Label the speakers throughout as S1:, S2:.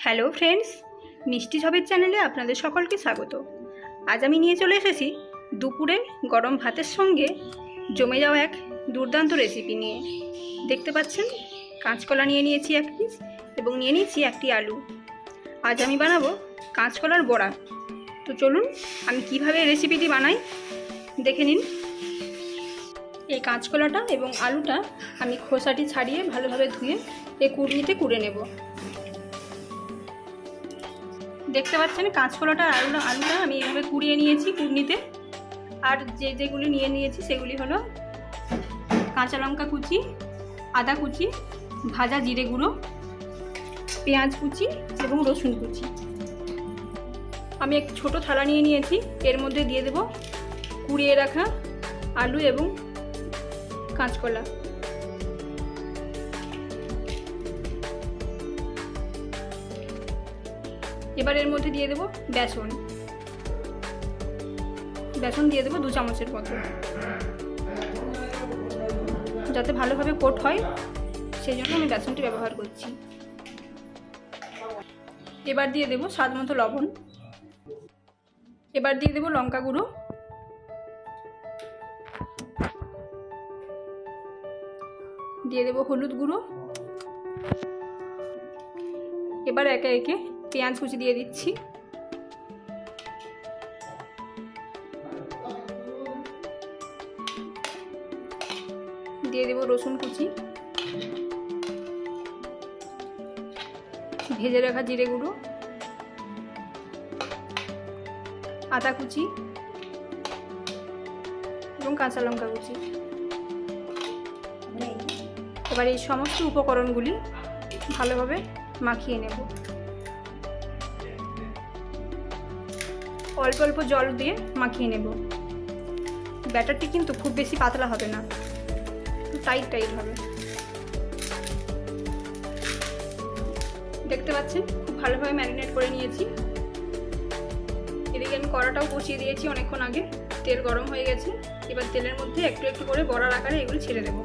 S1: Hello friends, মিষ্টি ঝবের চ্যানেলে আপনাদের সকলকে স্বাগত। আজ আমি নিয়ে চলে এসেছি দুপুরে গরম ভাতের সঙ্গে জমে যাওয়া এক দুর্দান্ত রেসিপি নিয়ে। দেখতে পাচ্ছেন কাঁচকলা নিয়ে নিয়েছি এক পিস এবং নিয়ে নিয়েছি একটি আলু। আজ আমি বানাবো কাঁচকলার বড়া। তো চলুন আমি কিভাবে রেসিপিটি বানাই দেখে নিন। এই কাঁচকলাটা এবং আলুটা আমি খোসাটি ছাড়িয়ে ভালোভাবে ধুয়ে এই কুড়নিতে কুড়ে নেব। দেখতে পাচ্ছেন কাঁচকলাটা আলুটা আমি এভাবে কুড়িয়ে নিয়েছি কুড়নিতে। আর যেগুলি নিয়ে নিয়েছি সেগুলি হলো কাঁচা লঙ্কা কুচি, আদা কুচি, ভাজা জিরে গুঁড়ো, পেঁয়াজ কুচি এবং রসুন কুচি। আমি একটি ছোট থালা নিয়ে নিয়েছি, এর মধ্যে দিয়ে দেব কুড়িয়ে রাখা আলু এবং কাঁচকলা। এবার এর মধ্যে দিয়ে দেব বেসন দিয়ে দেবো 2 চামচের মতো, যাতে ভালোভাবে কোট হয় সেই জন্য আমি বেসনটি ব্যবহার করছি। এবার দিয়ে দেব স্বাদ মতো লবণ। এবার দিয়ে দেব লঙ্কা গুঁড়ো, দিয়ে দেব হলুদ গুঁড়ো। এবার একে একে পেঁয়াজ কুচি দিয়ে দিচ্ছি, দিয়ে দেব রসুন কুচি, ভেজে রাখা জিরে গুঁড়ো, আদা কুচি এবং কাঁচা লঙ্কা কুচি। এবার এই সমস্ত উপকরণগুলি ভালোভাবে মাখিয়ে নেব। অল্প অল্প জল দিয়ে মাখিয়ে নেব। ব্যাটারটি কিন্তু খুব বেশি পাতলা হবে না, টাইট হবে। দেখতে পাচ্ছেন খুব ভালোভাবে ম্যারিনেট করে নিয়েছি। এদিকে আমি কড়াটাও বসিয়ে দিয়েছি অনেকক্ষণ আগে, তেল গরম হয়ে গেছে। এবার তেলের মধ্যে একটু একটু করে বড়ার আকারে এগুলো ছেড়ে দেব।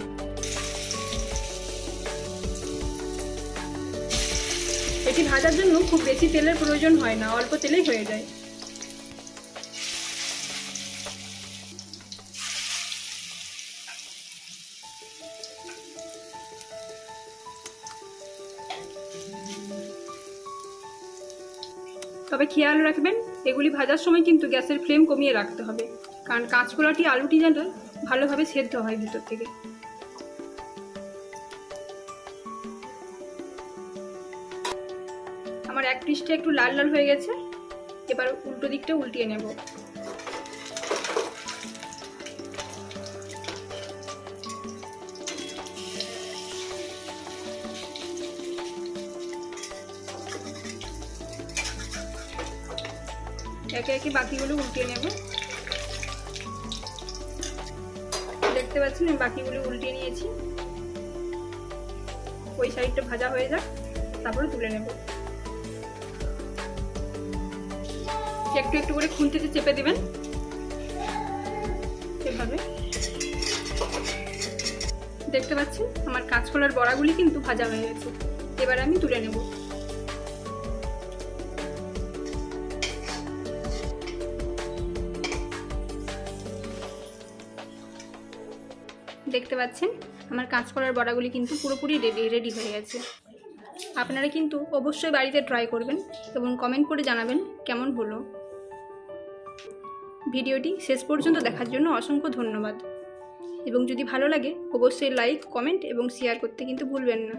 S1: এটি ভাজার জন্য খুব বেশি তেলের প্রয়োজন হয় না, অল্প তেলেই হয়ে যায়। তবে খেয়াল রাখবেন এগুলি ভাজার সময় কিন্তু গ্যাসের ফ্লেম কমিয়ে রাখতে হবে, কারণ কাঁচকলাটি আলুটি যেন ভালোভাবে সেদ্ধ হয় ভিতর থেকে। আমার এক পিসটা একটু লাল লাল হয়ে গেছে, এবার উল্টো দিকটা উল্টিয়ে নেব। একে একে বাকিগুলো উল্টিয়ে নেব। দেখতে পাচ্ছেন আমি বাকিগুলো উল্টিয়ে নিয়েছি। ওই সাইডটা ভাজা হয়ে যাক, তারপরে তুলে নেব। একটু একটু করে খুন্তিতে চেপে দেবেন এভাবে। দেখতে পাচ্ছেন আমার কাঁচকলার বড়াগুলি কিন্তু ভাজা হয়ে গেছে। এবার আমি তুলে নেব। দেখতে পাচ্ছেন আমার কাঁচকলার বড়াগুলি কিন্তু পুরোপুরি রেডি হয়ে গেছে। আপনারা কিন্তু অবশ্যই বাড়িতে ট্রাই করবেন এবং কমেন্ট করে জানাবেন কেমন হলো। ভিডিওটি শেষ পর্যন্ত দেখার জন্য অসংখ্য ধন্যবাদ। এবং যদি ভালো লাগে অবশ্যই লাইক, কমেন্ট এবং শেয়ার করতে কিন্তু ভুলবেন না।